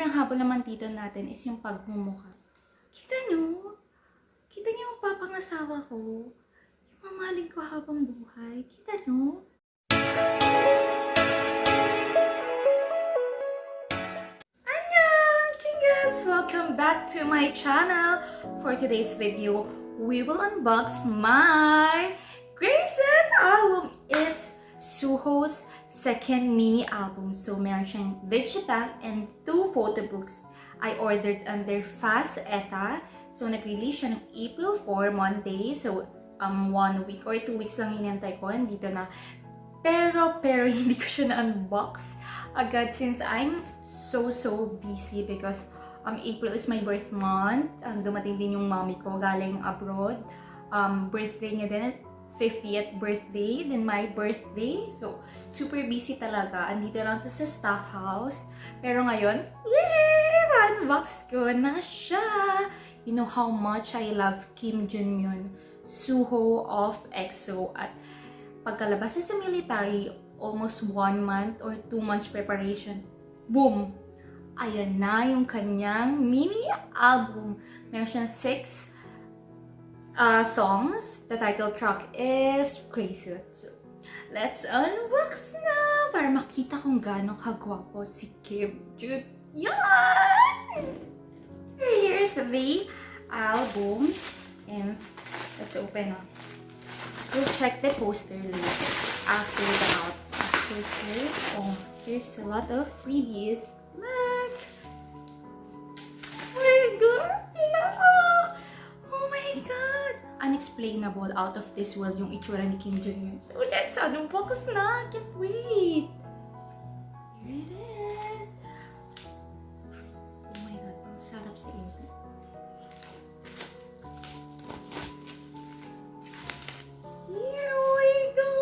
Siyempre, ang habol naman dito natin is yung pagmumukha. Kita nyo? Kita nyo yung papangasawa ko? Yung mamaling ko habang buhay. Kita nyo? Annyeong! Chingas! Welcome back to my channel. For today's video, we will unbox my recent album. It's SUHO's second mini album. So, meron siyang digipack and 2 photo books. I ordered under Fast ETA. So, nag-release siya ng April 4, Monday. So, 1 week or 2 weeks lang hinantay ko. Nandito na. Pero hindi ko siya na-unbox agad since I'm so busy because April is my birth month. Dumating din yung mommy ko galing abroad. Birthday niya din, 50th birthday, then my birthday. So, super busy talaga. Andito lang to sa staff house. Pero ngayon, yay! Unbox ko na siya! You know how much I love Kim Junmyeon, SUHO of EXO. At pagkalabas sa military, almost 1 month or 2 months preparation, boom! Ayan na yung kanyang mini album. Meron siyang 6 songs. The title track is Crazy. So, let's unbox na para makita kung gaano kagwapo si Kim Junmyeon. Here's the album and let's open up. We'll check the poster later after that. Okay. Oh, here's a lot of freebies. Look! Oh my god! Oh my god! Unexplainable, out of this world yung itsura ni Kim Junmyeon. So let's unbox na! Can't wait! Here it is! Oh my god, ang sarap sa ears. Here we go!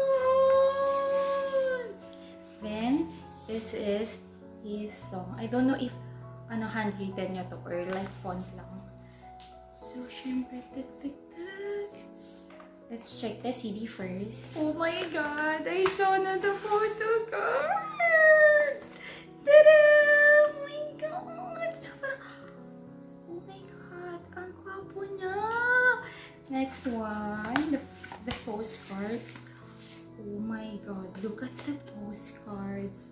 Then, this is his song. I don't know if handwritten niya to or like font lang. So, syempre, let's check the CD first. Oh my god! I saw na the photo card! Tada! Oh my god! Sobrang... Oh my god! Ang gwapo niya! Next one, the postcards. Oh my god! Look at the postcards.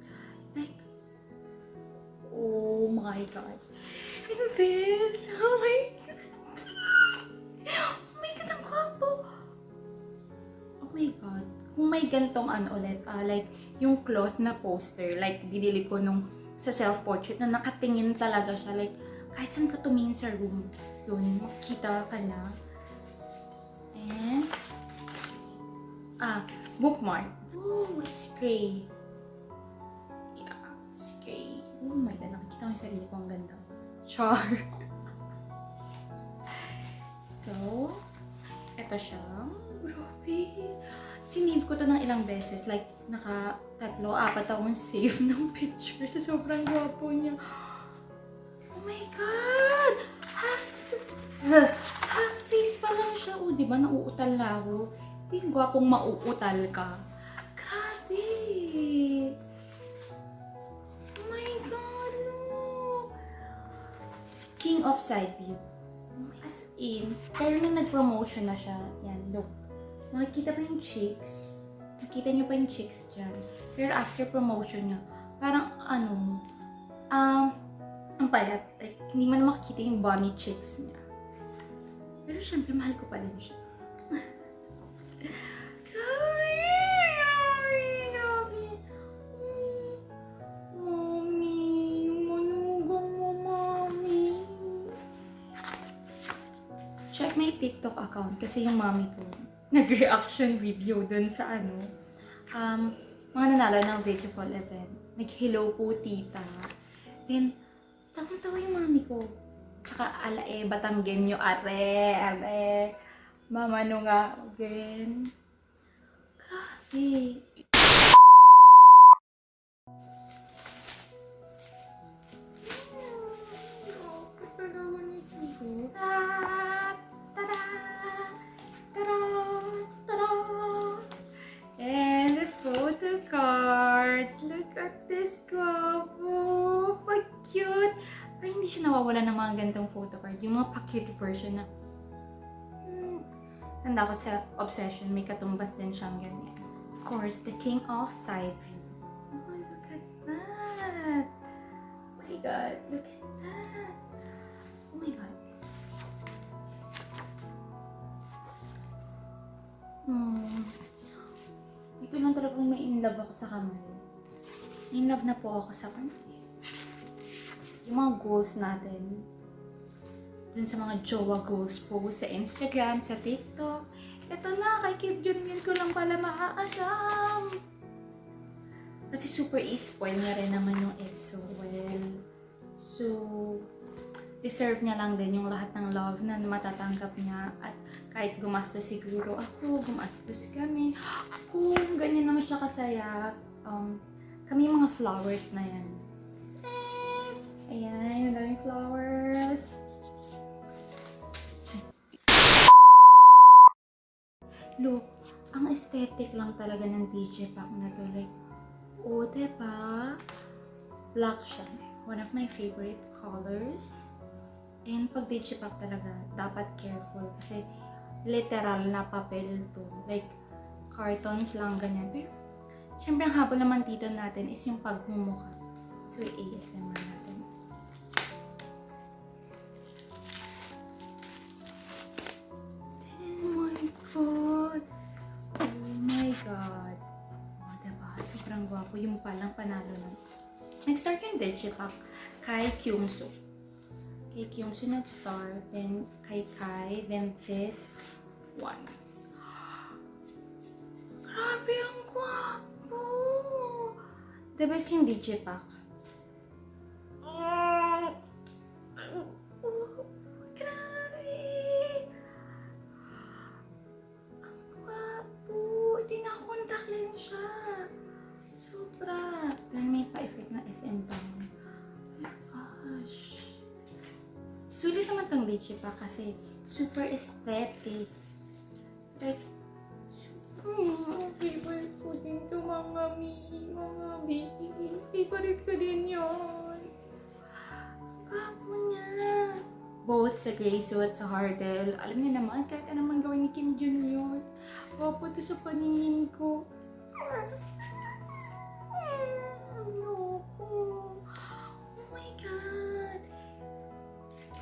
Like, oh my god! And this! Oh my god! Oh my god! Ang gwapo! Oh my god! Kung may gantong ulit, like yung cloth na poster, like binili ko nung sa self-portrait na nakatingin talaga siya, like kahit saan ka tumingin sa room, yun, makikita ka na. And, bookmark. Oh, it's gray. Yeah, it's gray. Oh my god, nakikita ko yung sarili ko, ang ganda. Char! So, eto siya. Grabe! Sinave ko to ng ilang beses. Like, naka 3-4 akong save ng picture sa sobrang gwapo niya. Oh my god! Half face pa lang siya. O, diba? Nauutal na ako. Hindi gwapong mauutal ka. Grabe! Oh my god! No! King of side view. As in, pero nung nag-promotion na siya, yan, look. Makikita pa yung cheeks. Nakita niyo pa yung cheeks dyan. Pero after promotion niya, parang ang payat. Like, hindi mo na makikita yung bunny cheeks niya. Pero syempre, mahal ko pa din siya. Grabe! Grabe! Mommy! Manugong mo, mommy! Check my TikTok account kasi yung mommy ko nag-reaction video dun sa mga nanalo ng video call event. Nag-hello po, tita. Then, tawang-tawa yung mami ko. Tsaka, Batanggen nyo, are. Mama no nga, again. Grabe. Grabe talaga ni Sugo. Tada! And the photo cards. Look at this guapo. Pag cute. Pero hindi siya nawawala ng mga gantong photo card. Yung mga pa-cute version na tanda ko sa Obsession, may katumbas din siyang ganyan. Of course, the king of side view. Oh, look at that! Oh my god, look at that! Oh my god. Dito lang talagang may in-love ako sa kamay. In-love na po ako sa kamay. Yung mga goals natin, dun sa mga jowa goals po sa Instagram, sa TikTok. Ito na, kay Kim Junmyeon ko lang pala maaasam. Kasi super i-spoil niya rin naman yung ex so well. So, deserve niya lang din yung lahat ng love na matatanggap niya. At kahit gumastos siguro ako, gumastos kami. Ako, ganyan naman siya kasaya. Kami yung mga flowers na yan. Ayan, yung daming flowers. Look, ang aesthetic lang talaga ng DJ pack na to. Like, oh, diba? Black siya. One of my favorite colors. And pag DJ pack talaga, dapat careful. Kasi literal na papel to. Like, cartons lang ganyan. Pero, syempre ang habol naman dito natin is yung pagmumukha. So, i-ASMR natin. Sobrang gwapo. Yung palang panalo na. Nag-start yung Digipack kay Kyungso. Kay Kyungso nag-start. Then kay Kai. Then this one. Grabe, ang gwapo! The best yung Digipack. Grabe! Ang gwapo! Hindi na contact lens siya. Sobra! Then may pa-effect na SM pa. Oh my gosh! Sulit naman tong Digipack kasi super aesthetic. Like, favorite ko din to mga baby. Favorite ko din yun. Gwapo niya! Both sa gray suit, sa hardel. Alam niyo naman, kahit anong gawin ni Kim Junmyeon. Gwapo to sa paningin ko.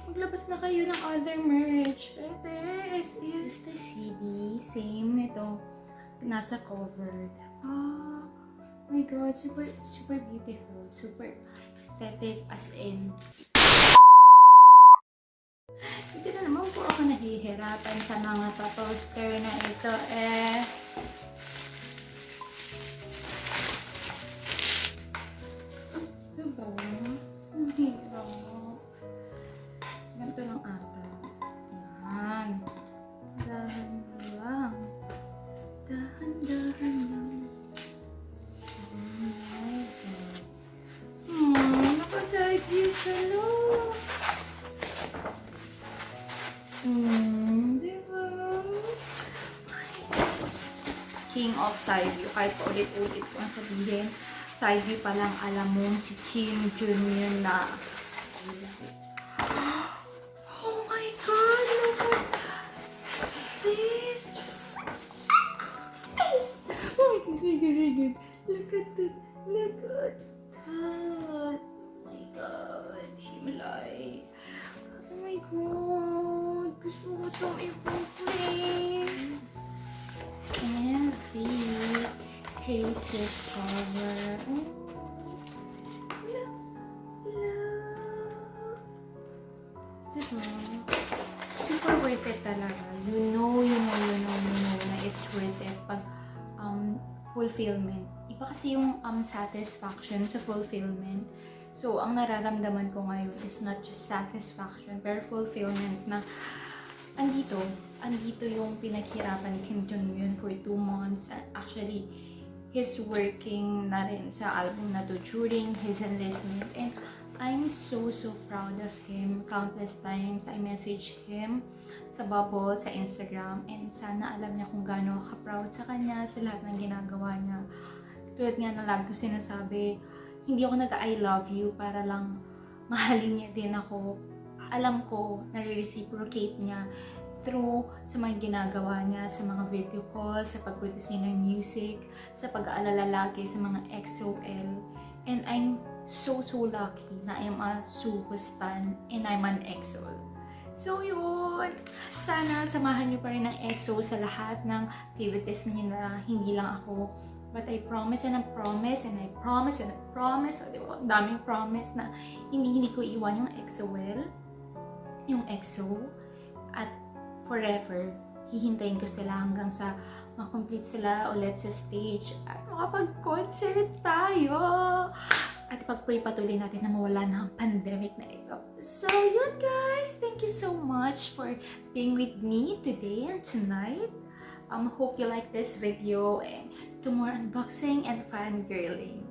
Maglabas na kayo ng other merch. Pwede. Is the CD. Same nito. Nasa covered. Oh my god. Super beautiful. Super aesthetic as in. Hindi na naman po ako nahihirapan sa mga pa-poster na ito eh. Diba? Ang hirap. Ganito lang ata. Yan. Dahan lang. Dahan lang. Oh my God. Nakaside view siya, no? Diba? Nice. King of side view. Kahit pa ulit-ulit ko ang sabihin, side view pa lang alam mo si Kim Junmyeon na. Look at that. Look at that. Oh my god. Himlay. Oh my god. Gusto ko itong i-frame. And the crazy cover. Oh. Look. Diba? Super worth it talaga. You know na it's worth it pag fulfillment. Iba kasi yung satisfaction sa fulfillment. So, ang nararamdaman ko ngayon is not just satisfaction, pero fulfillment na andito yung pinaghirapan ni Kim Junmyeon for 2 months. Actually, he's working na rin sa album na to during his enlistment. And I'm so proud of him. Countless times I messaged him sa bubble, sa Instagram, and sana alam niya kung gaano ka-proud sa kanya, sa lahat ng ginagawa niya. Tulad nga na lagi ko sinasabi, hindi ako nag-I love you para lang mahalin niya din ako. Alam ko, nare-reciprocate niya through sa mga ginagawa niya, sa mga video calls, sa pag-produce niya ng music, sa pag-aalala lagi sa mga XOL. And I'm so lucky na I'm a SUHO stan and I'm an EXO. So yun, sana samahan niyo pa rin ng EXO sa lahat ng activities nila, hindi lang ako. But I promise and I promise and I promise and I promise, o diba, daming promise na hindi ko iwan yung EXO-L, yung EXO, at forever, hihintayin ko sila hanggang sa makomplete sila ulit sa stage at makapag-concert tayo. At ipag-pray patuloy natin na mawala na ang pandemic na ito. So yun guys, thank you so much for being with me today and tonight. Hope you like this video and to more unboxing and fangirling.